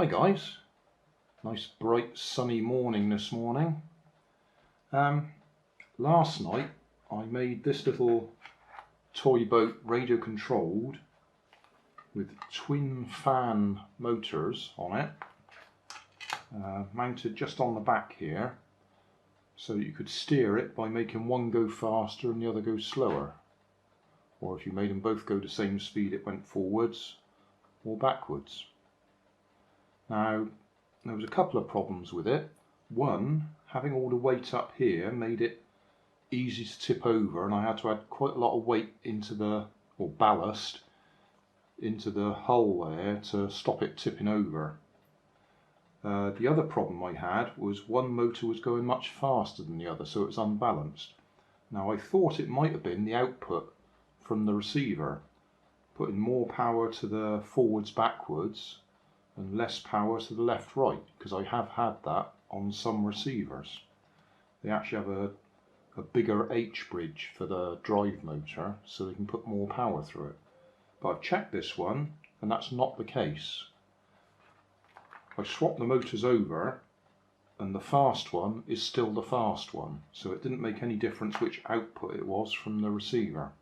Hi guys, nice bright sunny morning this morning. Last night I made this little toy boat radio controlled with twin fan motors on it, mounted just on the back here, so you could steer it by making one go faster and the other go slower, or if you made them both go the same speed it went forwards or backwards. Now, there was a couple of problems with it. One, having all the weight up here made it easy to tip over, and I had to add quite a lot of weight into the, or ballast, into the hull there to stop it tipping over. The other problem I had was one motor was going much faster than the other, so it was unbalanced. Now I thought it might have been the output from the receiver, putting more power to the forwards backwards and less power to the left right, because I have had that on some receivers. They actually have a bigger H bridge for the drive motor so they can put more power through it. But I've checked this one and that's not the case. I swapped the motors over and the fast one is still the fast one, so it didn't make any difference which output it was from the receiver.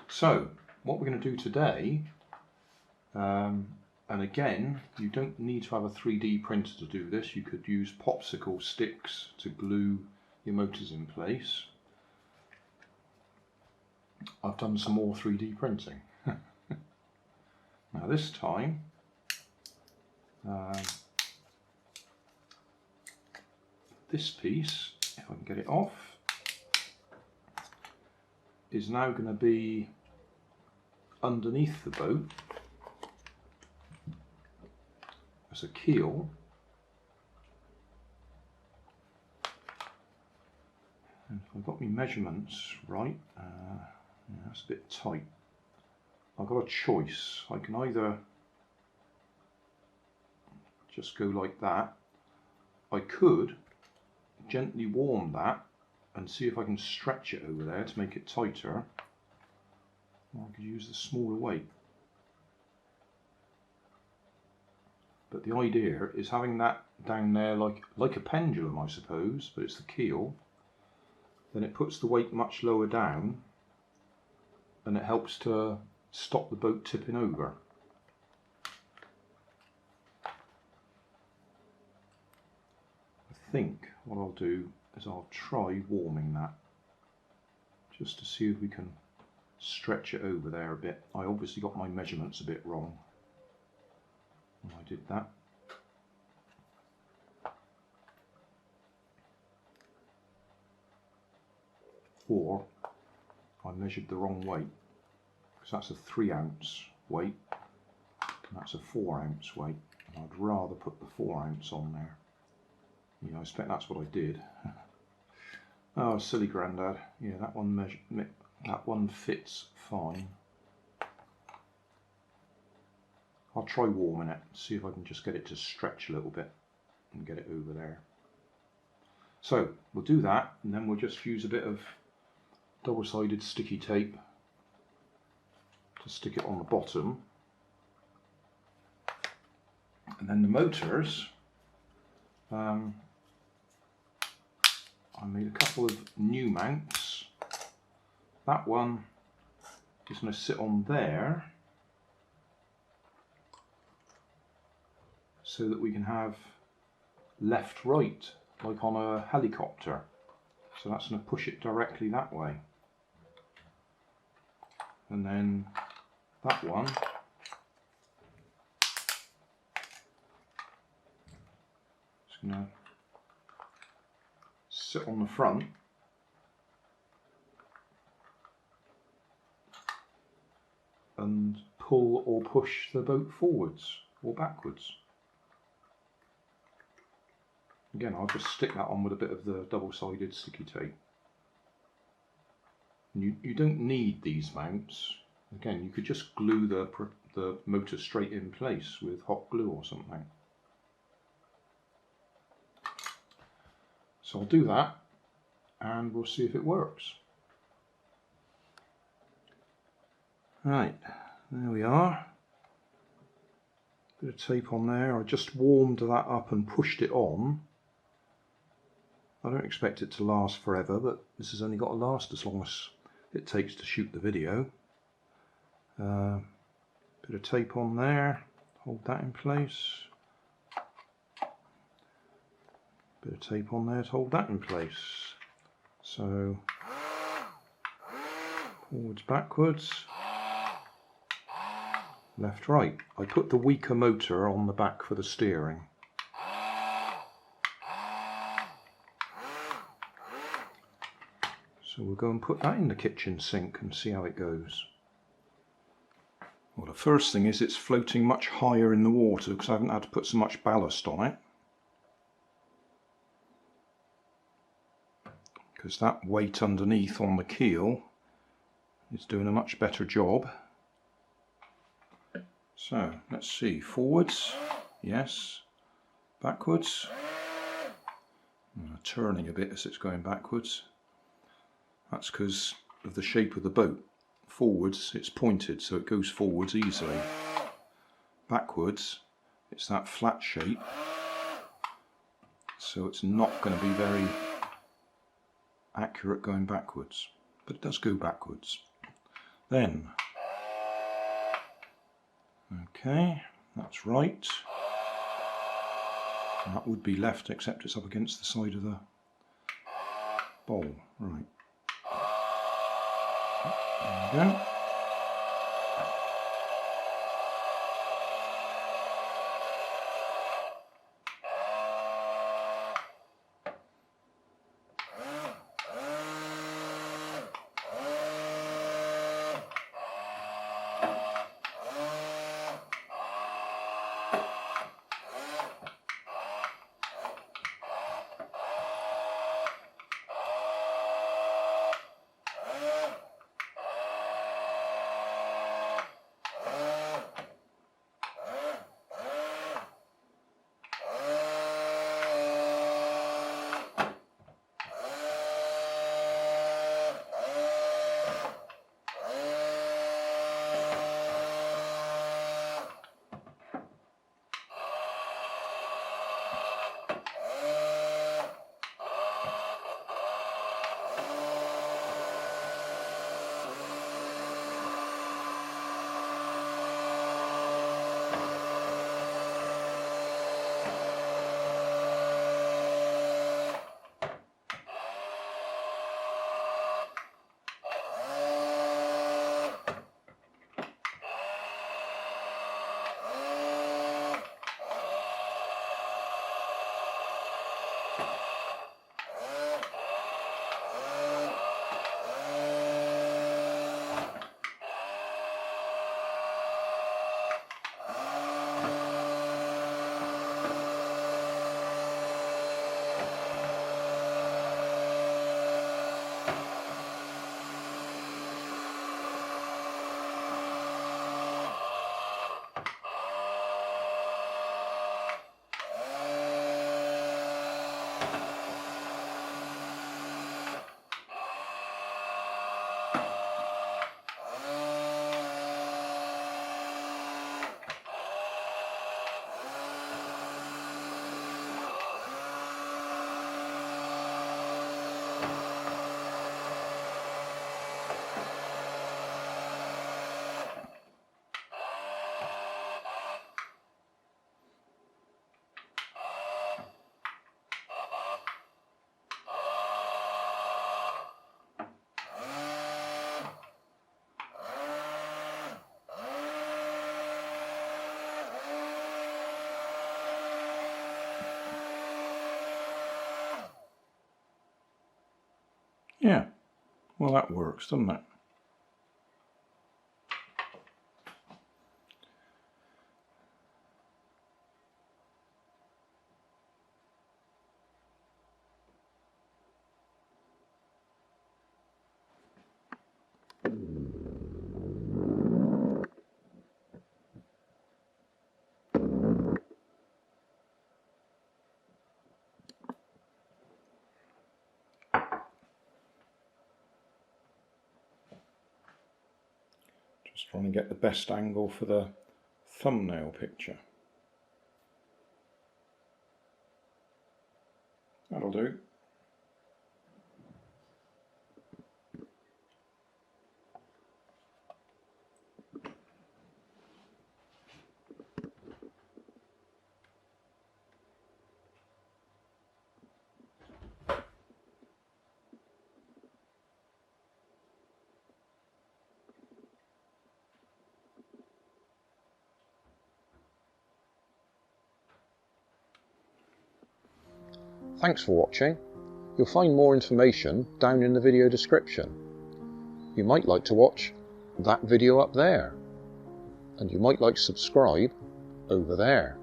So what we're going to do today, and again, you don't need to have a 3D printer to do this. You could use Popsicle sticks to glue your motors in place. I've done some more 3D printing. Now this time, this piece, if I can get it off, is now going to be underneath the boat as a keel, and if I've got my measurements right, yeah, that's a bit tight. I've got a choice. I can either just go like that. I could gently warm that and see if I can stretch it over there to make it tighter, or I could use the smaller weight. But the idea is having that down there like a pendulum, I suppose, but it's the keel. Then it puts the weight much lower down and it helps to stop the boat tipping over. I think what I'll do is I'll try warming that just to see if we can stretch it over there a bit. I obviously got my measurements a bit wrong when I did that. Or I measured the wrong weight, because that's a 3 ounce weight and that's a 4 ounce weight, and I'd rather put the 4 ounce on there. You know, I expect that's what I did. Oh, silly grandad. Yeah, that one fits fine. I'll try warming it, see if I can just get it to stretch a little bit and get it over there. So we'll do that, and then we'll just use a bit of double-sided sticky tape to stick it on the bottom. And then the motors, I made a couple of new mounts. That one is going to sit on there, so that we can have left-right, like on a helicopter. So that's going to push it directly that way. And then that one is going to sit on the front and pull or push the boat forwards or backwards. Again, I'll just stick that on with a bit of the double-sided sticky tape. And you don't need these mounts. Again, you could just glue the motor straight in place with hot glue or something. So I'll do that and we'll see if it works. Right, there we are. Bit of tape on there. I just warmed that up and pushed it on. I don't expect it to last forever, but this has only got to last as long as it takes to shoot the video. Bit of tape on there, hold that in place. Bit of tape on there to hold that in place. So forwards, backwards, left, right. I put the weaker motor on the back for the steering. So we'll go and put that in the kitchen sink and see how it goes. Well, the first thing is it's floating much higher in the water because I haven't had to put so much ballast on it. Because that weight underneath on the keel is doing a much better job. So let's see, forwards, yes, backwards, turning a bit as it's going backwards. That's because of the shape of the boat. Forwards it's pointed so it goes forwards easily. Backwards it's that flat shape so it's not going to be very accurate going backwards, but it does go backwards. Then, okay, that's right. And that would be left except it's up against the side of the bowl. Right. There we go. Yeah, well that works, doesn't it? Just trying to get the best angle for the thumbnail picture. That'll do. Thanks for watching. You'll find more information down in the video description. You might like to watch that video up there, and you might like to subscribe over there.